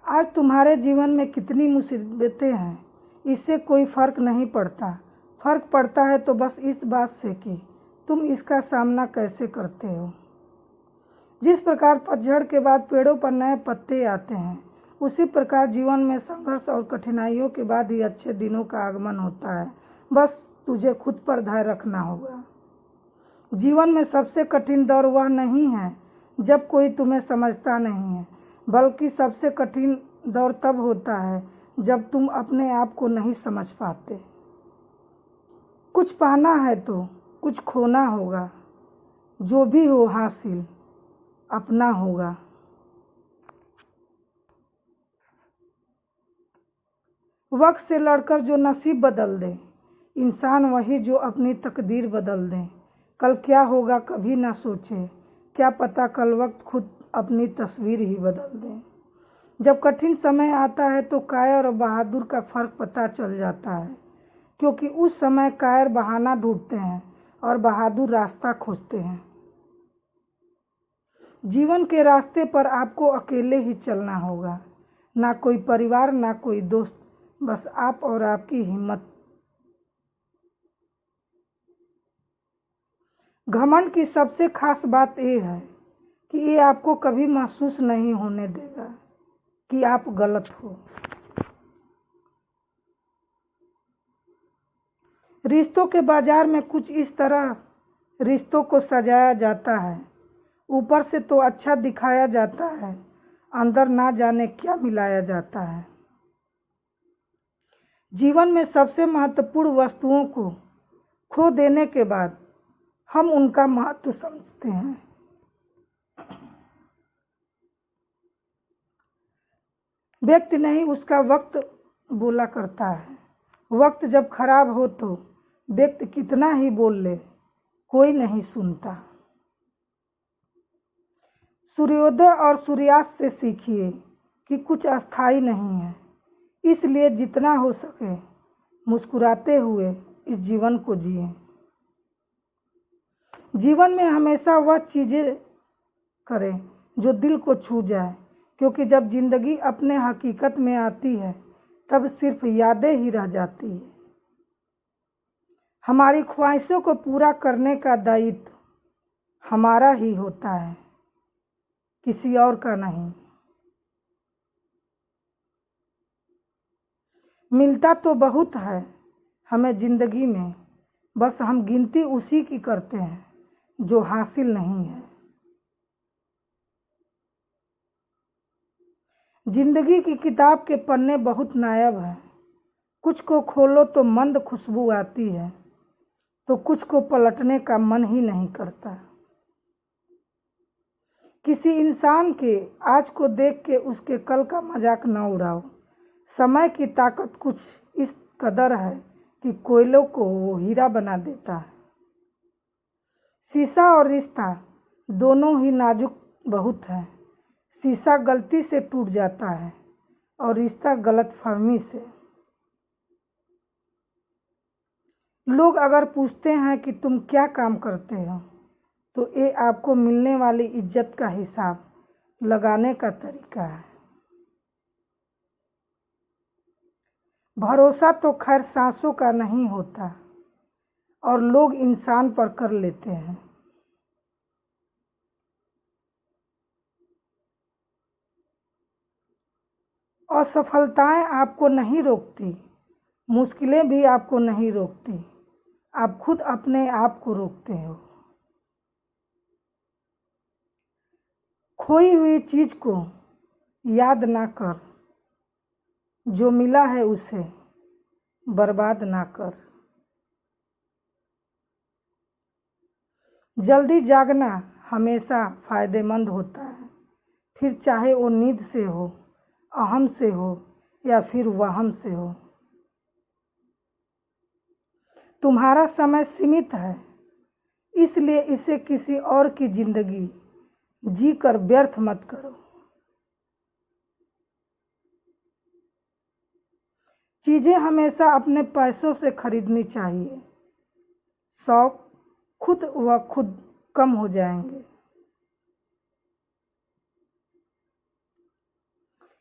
आज तुम्हारे जीवन में कितनी मुसीबतें हैं, इससे कोई फर्क नहीं पड़ता। फर्क पड़ता है तो बस इस बात से कि तुम इसका सामना कैसे करते हो। जिस प्रकार पतझड़ के बाद पेड़ों पर नए पत्ते आते हैं, उसी प्रकार जीवन में संघर्ष और कठिनाइयों के बाद ही अच्छे दिनों का आगमन होता है। बस तुझे खुद पर धैर्य रखना होगा। जीवन में सबसे कठिन दौर वह नहीं है जब कोई तुम्हें समझता नहीं है, बल्कि सबसे कठिन दौर तब होता है जब तुम अपने आप को नहीं समझ पाते। कुछ पाना है तो कुछ खोना होगा। जो भी हो हासिल अपना होगा। वक्त से लड़कर जो नसीब बदल दे, इंसान वही जो अपनी तकदीर बदल दे। कल क्या होगा कभी ना सोचे, क्या पता कल वक्त खुद अपनी तस्वीर ही बदल दे। जब कठिन समय आता है तो कायर और बहादुर का फ़र्क पता चल जाता है, क्योंकि उस समय कायर बहाना ढूंढते हैं और बहादुर रास्ता खोजते हैं। जीवन के रास्ते पर आपको अकेले ही चलना होगा, ना कोई परिवार ना कोई दोस्त, बस आप और आपकी हिम्मत। घमंड की सबसे खास बात यह है कि ये आपको कभी महसूस नहीं होने देगा कि आप गलत हो। रिश्तों के बाजार में कुछ इस तरह रिश्तों को सजाया जाता है। ऊपर से तो अच्छा दिखाया जाता है, अंदर ना जाने क्या मिलाया जाता है। जीवन में सबसे महत्वपूर्ण वस्तुओं को खो देने के बाद हम उनका महत्व समझते हैं। व्यक्ति नहीं, उसका वक्त बोला करता है। वक्त जब खराब हो तो व्यक्ति कितना ही बोल ले, कोई नहीं सुनता। सूर्योदय और सूर्यास्त से सीखिए कि कुछ अस्थाई नहीं है, इसलिए जितना हो सके मुस्कुराते हुए इस जीवन को जिए। जीवन में हमेशा वह चीज़ें करें जो दिल को छू जाए, क्योंकि जब जिंदगी अपने हकीकत में आती है तब सिर्फ यादें ही रह जाती है। हमारी ख्वाहिशों को पूरा करने का दायित्व हमारा ही होता है, किसी और का नहीं। मिलता तो बहुत है हमें जिंदगी में, बस हम गिनती उसी की करते हैं जो हासिल नहीं है। जिंदगी की किताब के पन्ने बहुत नायाब हैं। कुछ को खोलो तो मंद खुशबू आती है, तो कुछ को पलटने का मन ही नहीं करता। किसी इंसान के आज को देख के उसके कल का मजाक न उड़ाओ। समय की ताकत कुछ इस कदर है कि कोयलों को वो हीरा बना देता है। शीशा और रिश्ता दोनों ही नाजुक बहुत है। शीशा गलती से टूट जाता है और रिश्ता गलतफहमी से। लोग अगर पूछते हैं कि तुम क्या काम करते हो, तो ये आपको मिलने वाली इज्जत का हिसाब लगाने का तरीका है। भरोसा तो खैर सांसों का नहीं होता और लोग इंसान पर कर लेते हैं। असफलताएं आपको नहीं रोकती, मुश्किलें भी आपको नहीं रोकती, आप खुद अपने आप को रोकते हो। खोई हुई चीज को याद ना कर, जो मिला है उसे बर्बाद ना कर। जल्दी जागना हमेशा फायदेमंद होता है, फिर चाहे वो नींद से हो, अहम से हो या फिर वहम से हो। तुम्हारा समय सीमित है, इसलिए इसे किसी और की जिंदगी जी कर व्यर्थ मत करो। चीजें हमेशा अपने पैसों से खरीदनी चाहिए। शौक खुद व खुद कम हो जाएंगे।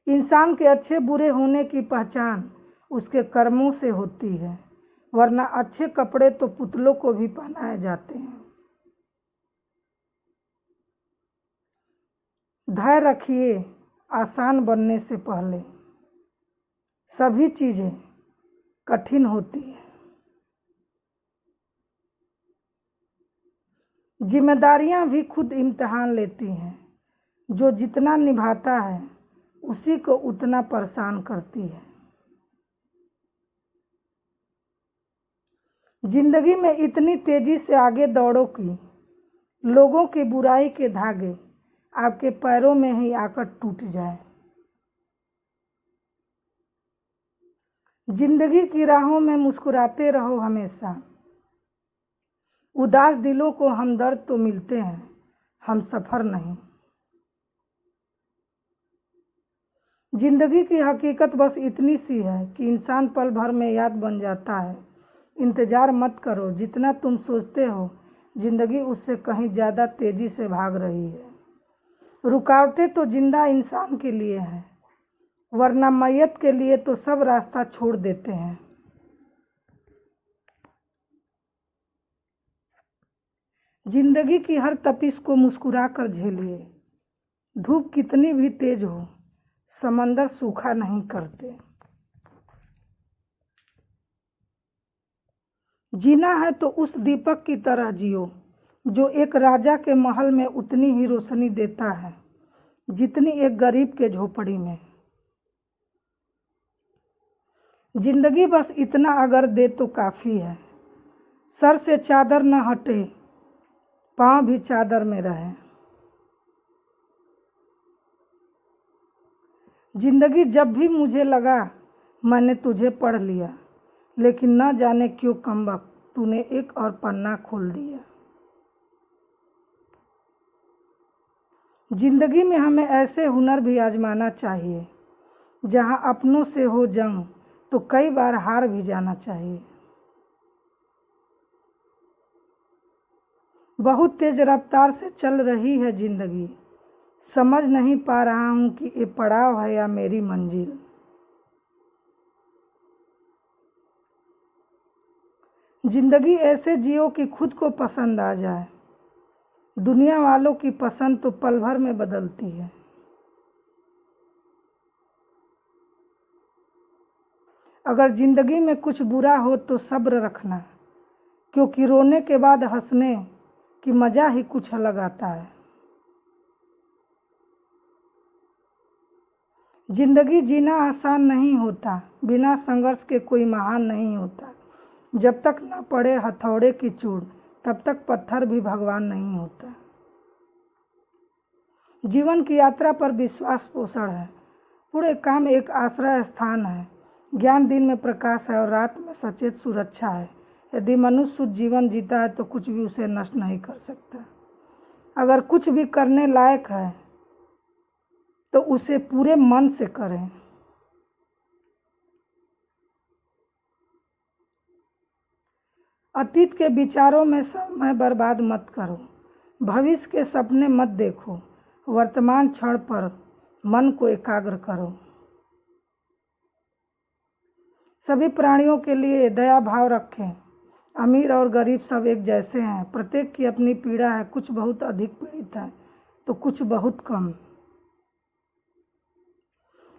इंसान के अच्छे बुरे होने की पहचान उसके कर्मों से होती है, वरना अच्छे कपड़े तो पुतलों को भी पहनाए जाते हैं। धैर्य रखिए, आसान बनने से पहले सभी चीजें कठिन होती है। जिम्मेदारियां भी खुद इम्तिहान लेती हैं। जो जितना निभाता है उसी को उतना परेशान करती है। जिंदगी में इतनी तेजी से आगे दौड़ो कि लोगों की बुराई के धागे आपके पैरों में ही आकर टूट जाए। जिंदगी की राहों में मुस्कुराते रहो हमेशा। उदास दिलों को हमदर्द तो मिलते हैं, हम सफर नहीं। जिंदगी की हकीकत बस इतनी सी है कि इंसान पल भर में याद बन जाता है। इंतजार मत करो, जितना तुम सोचते हो जिंदगी उससे कहीं ज़्यादा तेजी से भाग रही है। रुकावटें तो जिंदा इंसान के लिए हैं, वरना मैयत के लिए तो सब रास्ता छोड़ देते हैं। जिंदगी की हर तपिश को मुस्कुरा कर झेलिए। धूप कितनी भी तेज हो, समंदर सूखा नहीं करते। जीना है तो उस दीपक की तरह जियो जो एक राजा के महल में उतनी ही रोशनी देता है जितनी एक गरीब के झोपड़ी में। जिंदगी बस इतना अगर दे तो काफ़ी है। सर से चादर न हटे, पाँव भी चादर में रहे। जिंदगी जब भी मुझे लगा मैंने तुझे पढ़ लिया, लेकिन न जाने क्यों कमबख्त तूने एक और पन्ना खोल दिया। जिंदगी में हमें ऐसे हुनर भी आजमाना चाहिए जहां अपनों से हो जंग तो कई बार हार भी जाना चाहिए। बहुत तेज रफ्तार से चल रही है जिंदगी, समझ नहीं पा रहा हूं कि ये पड़ाव है या मेरी मंजिल। जिंदगी ऐसे जियो कि खुद को पसंद आ जाए। दुनिया वालों की पसंद तो पल भर में बदलती है। अगर जिंदगी में कुछ बुरा हो तो सब्र रखना, क्योंकि रोने के बाद हंसने की मजा ही कुछ अलग आता है। जिंदगी जीना आसान नहीं होता, बिना संघर्ष के कोई महान नहीं होता। जब तक न पड़े हथौड़े की चोट तब तक पत्थर भी भगवान नहीं होता। जीवन की यात्रा पर विश्वास पोषण है। पूरे काम एक आश्रय स्थान है। ज्ञान दिन में प्रकाश है और रात में सचेत सुरक्षा है। यदि मनुष्य जीवन जीता है तो कुछ भी उसे नष्ट नहीं कर सकता। अगर कुछ भी करने लायक है तो उसे पूरे मन से करें। अतीत के विचारों में समय बर्बाद मत करो, भविष्य के सपने मत देखो, वर्तमान क्षण पर मन को एकाग्र करो। सभी प्राणियों के लिए दया भाव रखें। अमीर और गरीब सब एक जैसे हैं, प्रत्येक की अपनी पीड़ा है। कुछ बहुत अधिक पीड़ित है तो कुछ बहुत कम।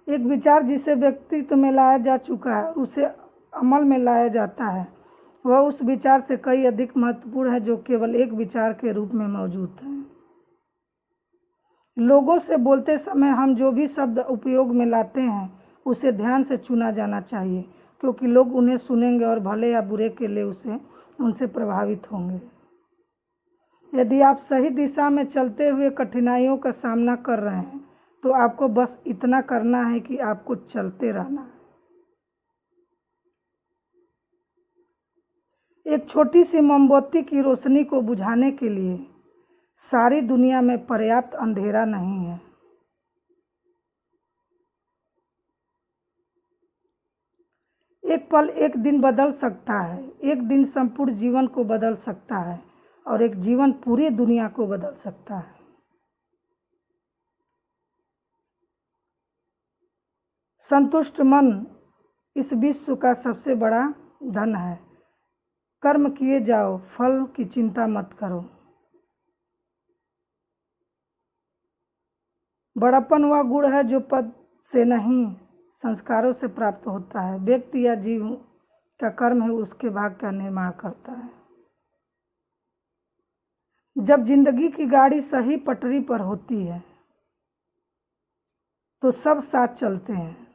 एक विचार जिसे व्यक्तित्व में लाया जा चुका है और उसे अमल में लाया जाता है, वह उस विचार से कई अधिक महत्वपूर्ण है जो केवल एक विचार के रूप में मौजूद है। लोगों से बोलते समय हम जो भी शब्द उपयोग में लाते हैं उसे ध्यान से चुना जाना चाहिए, क्योंकि लोग उन्हें सुनेंगे और भले या बुरे के लिए उनसे प्रभावित होंगे। यदि आप सही दिशा में चलते हुए कठिनाइयों का सामना कर रहे हैं तो आपको बस इतना करना है कि आपको चलते रहना है। एक छोटी सी मोमबत्ती की रोशनी को बुझाने के लिए सारी दुनिया में पर्याप्त अंधेरा नहीं है। एक पल एक दिन बदल सकता है, एक दिन संपूर्ण जीवन को बदल सकता है और एक जीवन पूरी दुनिया को बदल सकता है। संतुष्ट मन इस विश्व का सबसे बड़ा धन है। कर्म किए जाओ, फल की चिंता मत करो। बड़प्पन वह गुण है जो पद से नहीं, संस्कारों से प्राप्त होता है। व्यक्ति या जीव का कर्म ही उसके भाग्य का निर्माण करता है। जब जिंदगी की गाड़ी सही पटरी पर होती है तो सब साथ चलते हैं।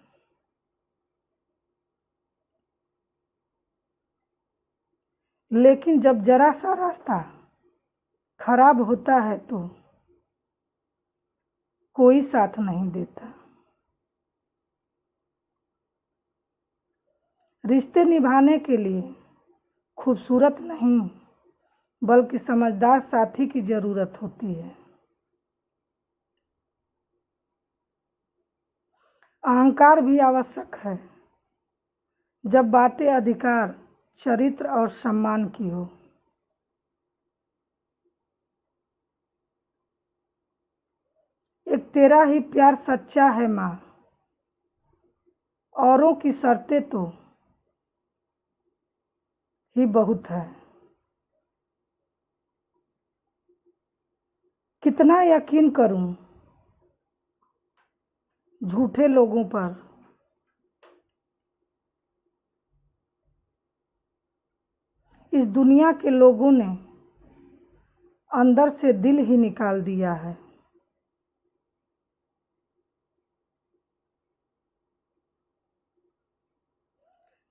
लेकिन जब जरा सा रास्ता खराब होता है तो कोई साथ नहीं देता। रिश्ते निभाने के लिए खूबसूरत नहीं बल्कि समझदार साथी की जरूरत होती है। अहंकार भी आवश्यक है जब बातें अधिकार, चरित्र और सम्मान की हो। एक तेरा ही प्यार सच्चा है माँ, औरों की शर्तें तो ही बहुत है। कितना यकीन करूं झूठे लोगों पर। इस दुनिया के लोगों ने अंदर से दिल ही निकाल दिया है।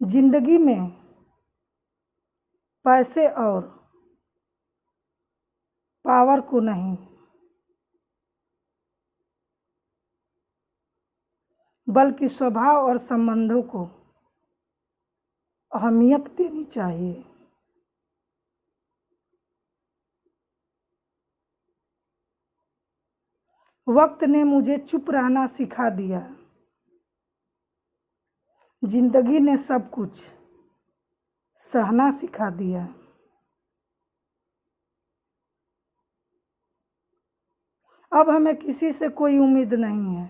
जिंदगी में पैसे और पावर को नहीं बल्कि स्वभाव और संबंधों को अहमियत देनी चाहिए। वक्त ने मुझे चुप रहना सिखा दिया। जिंदगी ने सब कुछ सहना सिखा दिया। अब हमें किसी से कोई उम्मीद नहीं है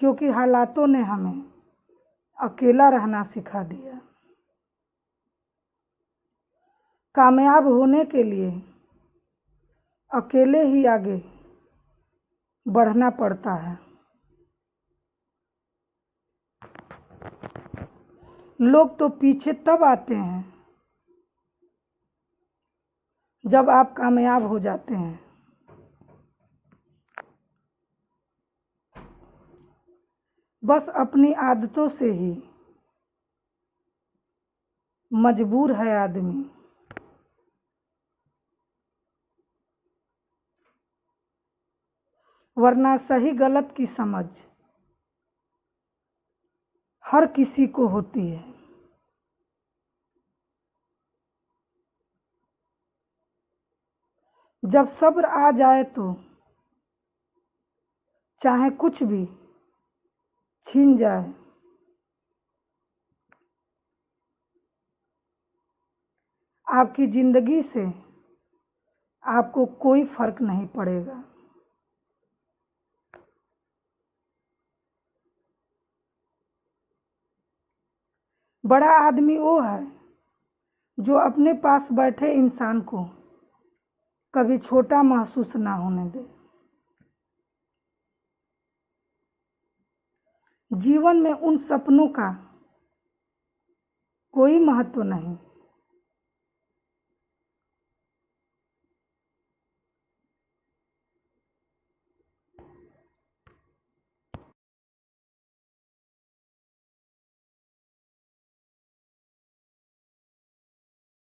क्योंकि हालातों ने हमें अकेला रहना सिखा दिया। कामयाब होने के लिए अकेले ही आगे बढ़ना पड़ता है। लोग तो पीछे तब आते हैं जब आप कामयाब हो जाते हैं। बस अपनी आदतों से ही मजबूर है आदमी। वरना सही गलत की समझ हर किसी को होती है। जब सब्र आ जाए तो चाहे कुछ भी छीन जाए, आपकी जिंदगी से आपको कोई फर्क नहीं पड़ेगा। बड़ा आदमी वो है जो अपने पास बैठे इंसान को कभी छोटा महसूस ना होने दे। जीवन में उन सपनों का कोई महत्व नहीं